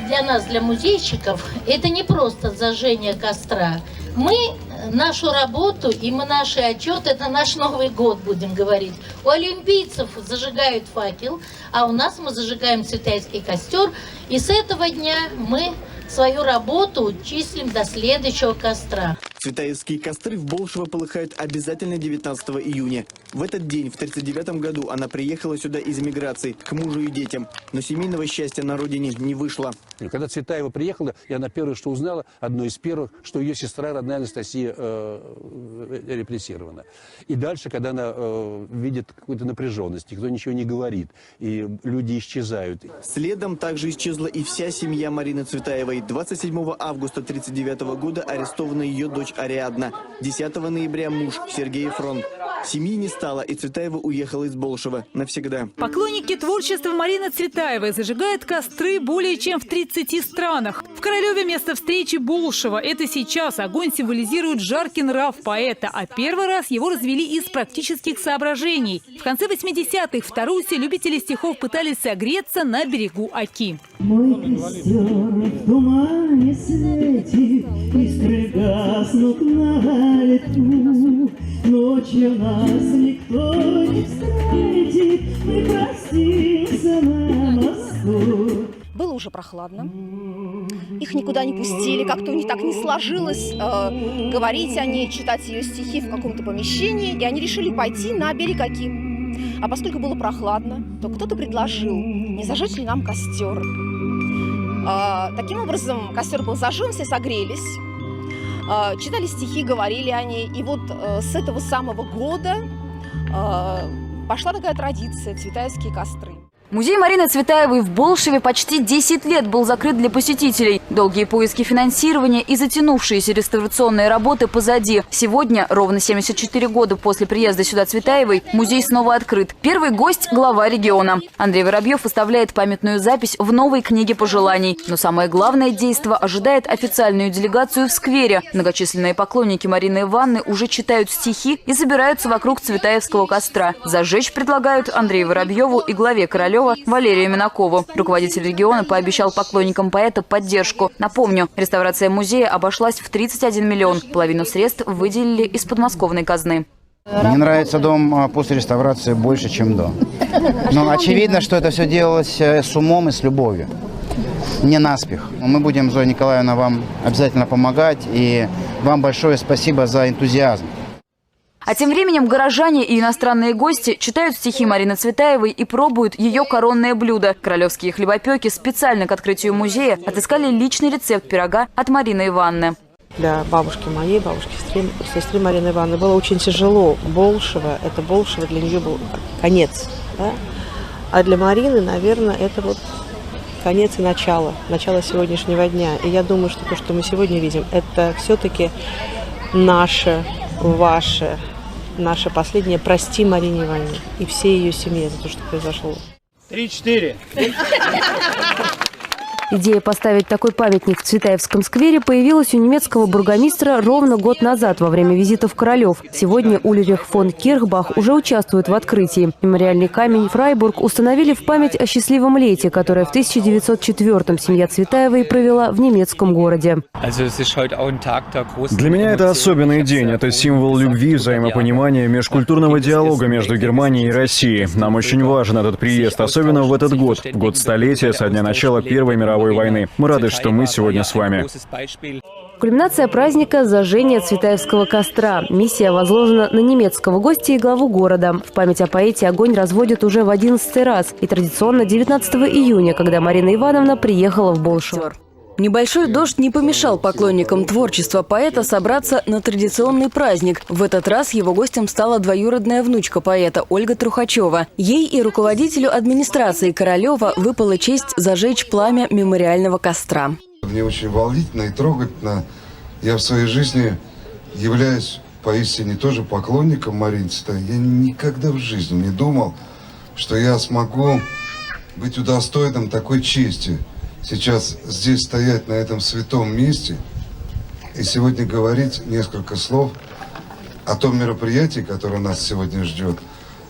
для нас, для музейщиков, это не просто зажжение костра. Нашу работу и наш отчет, это наш Новый год, будем говорить. У олимпийцев зажигают факел, а у нас мы зажигаем цветайский костер. И с этого дня мы свою работу числим до следующего костра. Цветаевские костры в Болшево полыхают обязательно 19 июня. В этот день, в 1939 году, она приехала сюда из эмиграции, к мужу и детям. Но семейного счастья на родине не вышло. Когда Цветаева приехала, и она первое, что узнала, одной из первых, что ее сестра родная Анастасия репрессирована. И дальше, когда она видит какую-то напряженность, никто ничего не говорит, и люди исчезают. Следом также исчезла и вся семья Марины Цветаевой. 27 августа 1939 года арестована ее дочь Ариадна. 10 ноября муж Сергей Фронт. Семьи не стало, и Цветаева уехала из Болшева навсегда. Поклонники творчества Марины Цветаевой зажигают костры более чем в 30 странах. В Королеве место встречи Болшева. Это сейчас огонь символизирует жаркий нрав поэта, а первый раз его развели из практических соображений. В конце 80-х в Тарусе любители стихов пытались согреться на берегу Оки. Мой костер в тумане светит, искры гаснут на лету. Ночью нас никто не встретит, мы простимся на мосту. Было уже прохладно. Их никуда не пустили, как-то у них так не сложилось говорить о ней, читать ее стихи в каком-то помещении. И они решили пойти на берег Оки. А поскольку было прохладно, то кто-то предложил, не зажечь ли нам костер. Таким образом, костер был зажжен, все согрелись, читали стихи, говорили о ней. И вот с этого самого года пошла такая традиция – цветаевские костры. Музей Марины Цветаевой в Болшеве почти 10 лет был закрыт для посетителей. Долгие поиски финансирования и затянувшиеся реставрационные работы позади. Сегодня, ровно 74 года после приезда сюда Цветаевой, музей снова открыт. Первый гость – глава региона. Андрей Воробьев выставляет памятную запись в новой книге пожеланий. Но самое главное действо ожидает официальную делегацию в сквере. Многочисленные поклонники Марины Ивановны уже читают стихи и собираются вокруг Цветаевского костра. Зажечь предлагают Андрею Воробьеву и главе Королева Валерию Минакову. Руководитель региона пообещал поклонникам поэта поддержку. Напомню, реставрация музея обошлась в 31 миллион. Половину средств выделили из подмосковной казны. Мне нравится дом после реставрации больше, чем до. Но очевидно, что это все делалось с умом и с любовью. Не наспех. Мы будем, Зоя Николаевна, вам обязательно помогать. И вам большое спасибо за энтузиазм. А тем временем горожане и иностранные гости читают стихи Марины Цветаевой и пробуют ее коронное блюдо. Королевские хлебопеки специально к открытию музея отыскали личный рецепт пирога от Марины Ивановны. Для бабушки моей, сестры Марины Ивановны было очень тяжело. Болшево, это Болшево для нее был конец. Да? А для Марины, наверное, это вот конец и начало сегодняшнего дня. И я думаю, что то, что мы сегодня видим, это все-таки наше, ваше, наше последнее «Прости Марине Ивановне» и всей ее семье за то, что произошло. 3-4. Идея поставить такой памятник в Цветаевском сквере появилась у немецкого бургомистра ровно год назад во время визита в Королев. Сегодня Ульрих фон Кирхбах уже участвует в открытии. Мемориальный камень «Фрайбург» установили в память о счастливом лете, которое в 1904-м семья Цветаевой провела в немецком городе. Для меня это особенный день. Это символ любви, взаимопонимания, межкультурного диалога между Германией и Россией. Нам очень важен этот приезд, особенно в этот год, в год столетия со дня начала Первой мировой войны. Мы рады, что мы сегодня с вами. Кульминация праздника – зажжение Цветаевского костра. Миссия возложена на немецкого гостя и главу города. В память о поэте огонь разводят уже в 11-й раз. И традиционно 19 июня, когда Марина Ивановна приехала в Болшево. Небольшой дождь не помешал поклонникам творчества поэта собраться на традиционный праздник. В этот раз его гостем стала двоюродная внучка поэта Ольга Трухачева. Ей и руководителю администрации Королева выпала честь зажечь пламя мемориального костра. Мне очень волнительно и трогательно. Я в своей жизни являюсь поистине тоже поклонником Марины Цветаевой. Я никогда в жизни не думал, что я смогу быть удостоенным такой чести. Сейчас здесь стоять на этом святом месте и сегодня говорить несколько слов о том мероприятии, которое нас сегодня ждет,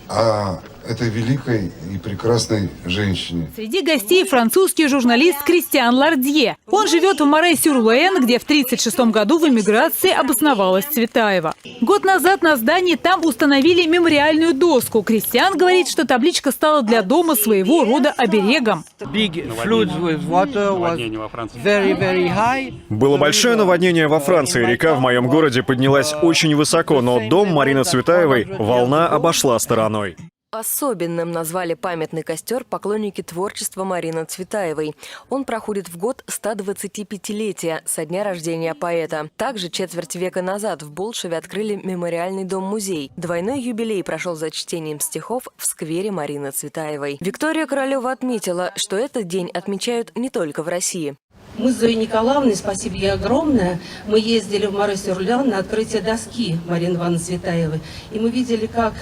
о этой великой и прекрасной женщине. Среди гостей французский журналист Кристиан Лардье. Он живет в Море-сюр-Луэн, где в 1936 году в эмиграции обосновалась Цветаева. Год назад на здании там установили мемориальную доску. Кристиан говорит, что табличка стала для дома своего рода оберегом. Было большое наводнение во Франции. Река в моем городе поднялась очень высоко, но дом Марины Цветаевой волна обошла стороной. Особенным назвали памятный костер поклонники творчества Марины Цветаевой. Он проходит в год 125-летия со дня рождения поэта. Также четверть века назад в Болшеве открыли мемориальный дом-музей. Двойной юбилей прошел за чтением стихов в сквере Марины Цветаевой. Виктория Королева отметила, что этот день отмечают не только в России. Мы с Зоей Николаевной, спасибо ей огромное, мы ездили в Море-сюр-Луэн на открытие доски Марины Ивановны Цветаевой. И мы видели, как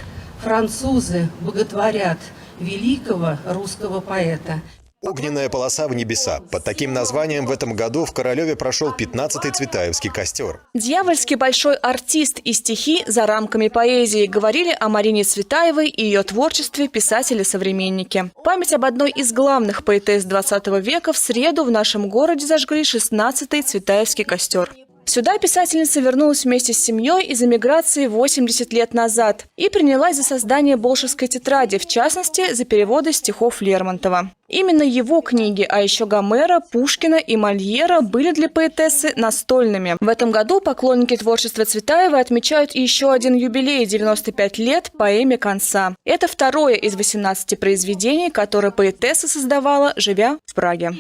французы боготворят великого русского поэта. Огненная полоса в небеса. Под таким названием в этом году в Королеве прошел 15-й Цветаевский костер. Дьявольски большой артист и стихи за рамками поэзии говорили о Марине Цветаевой и ее творчестве писатели-современники. Память об одной из главных поэтесс 20 века в среду в нашем городе зажгли 16-й Цветаевский костер. Сюда писательница вернулась вместе с семьей из эмиграции 80 лет назад и принялась за создание болшевской тетради, в частности, за переводы стихов Лермонтова. Именно его книги, а еще Гомера, Пушкина и Мольера были для поэтессы настольными. В этом году поклонники творчества Цветаевой отмечают еще один юбилей – 95 лет поэме «Конца». Это второе из 18 произведений, которые поэтесса создавала, живя в Праге.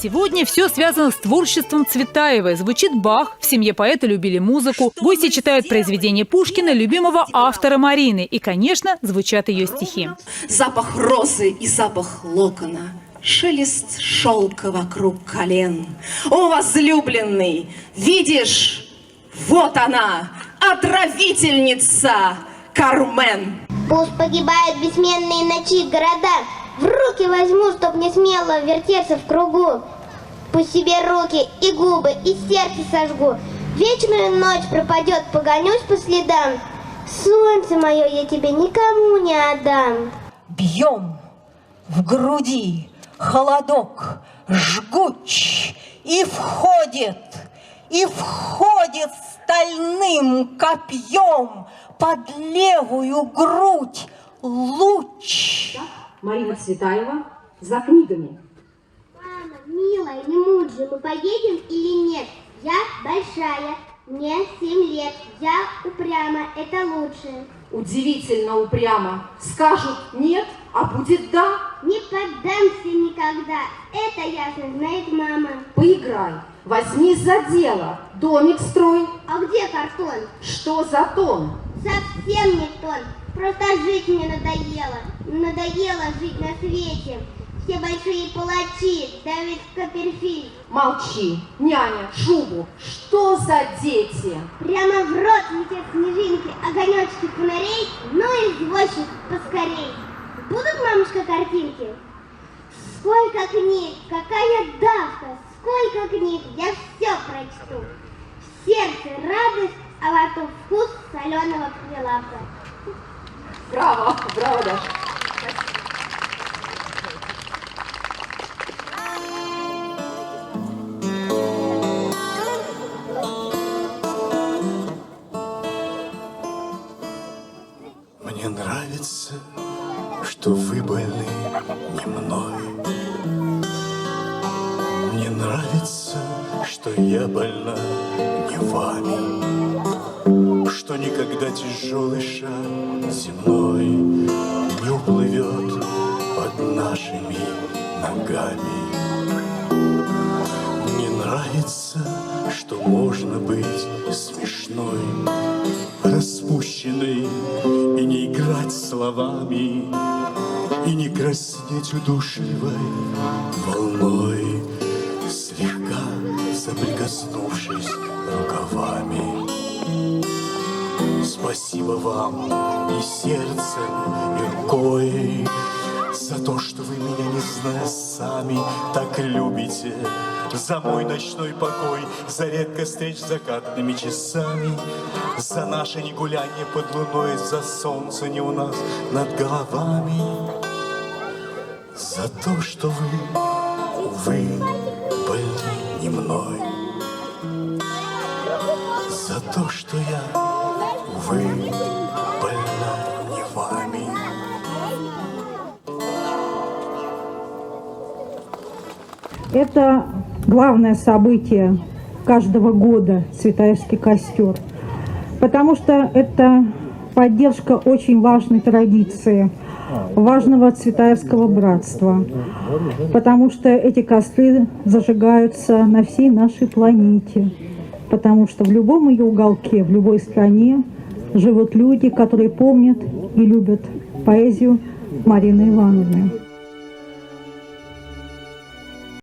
Сегодня все связано с творчеством Цветаевой. Звучит Бах, в семье поэта любили музыку, гости читают произведения Пушкина, любимого автора Марины. И, конечно, звучат ее стихи. Запах розы и запах локона. Шелест шелка вокруг колен. О, возлюбленный, видишь, вот она, отравительница Кармен. Пусть погибают бессменные ночи города. В руки возьму, чтоб не смело вертеться в кругу. Пусть себе руки и губы, и сердце сожгу. Вечную ночь пропадет, погонюсь по следам. Солнце мое я тебе никому не отдам. Бьем в груди. Холодок жгуч и входит стальным копьем под левую грудь луч. Марина Цветаева за книгами. Мама, милая, не муть же, мы поедем или нет? Я большая, мне 7 лет, я упряма, это лучше. Удивительно упрямо. Скажут нет, а будет да. Не поддамся никогда, это ясно знает мама. Поиграй, возьми за дело, домик строй. А где картон? Что за тон? Совсем не тон, просто жить мне надоело. Надоело жить на свете. Все большие палачи, Давид Копперфильд. Молчи, няня, шубу, что за дети? Прямо в рот летят снежинки, огонечки фонарей, ну извозчик поскорей. Будут, мамушка, картинки? Сколько книг, какая давка, сколько книг, я все прочту. В сердце радость, а во рту вкус соленого прилавка. Браво, браво, Даша. Мне нравится, что вы больны не мной. Мне нравится, что я больна не вами. Что никогда тяжелый шар земной не уплывет под нашими ногами. Мне нравится, что можно быть смешной, распущенной, и не играть словами, и не краснеть удушливой волной, слегка соприкоснувшись рукавами. Спасибо вам и сердцем, и рукой за то, что вы меня, не зная сами, так любите За мой ночной покой, за редкость встреч с закатными часами, за наше негулянье под луной, за солнце не у нас над головами, за то, что вы больны не мной, за то, что я, увы, больна не вами. Это главное событие каждого года Цветаевский костер, потому что это поддержка очень важной традиции, важного Цветаевского братства, потому что эти костры зажигаются на всей нашей планете, потому что в любом ее уголке, в любой стране живут люди, которые помнят и любят поэзию Марины Ивановны.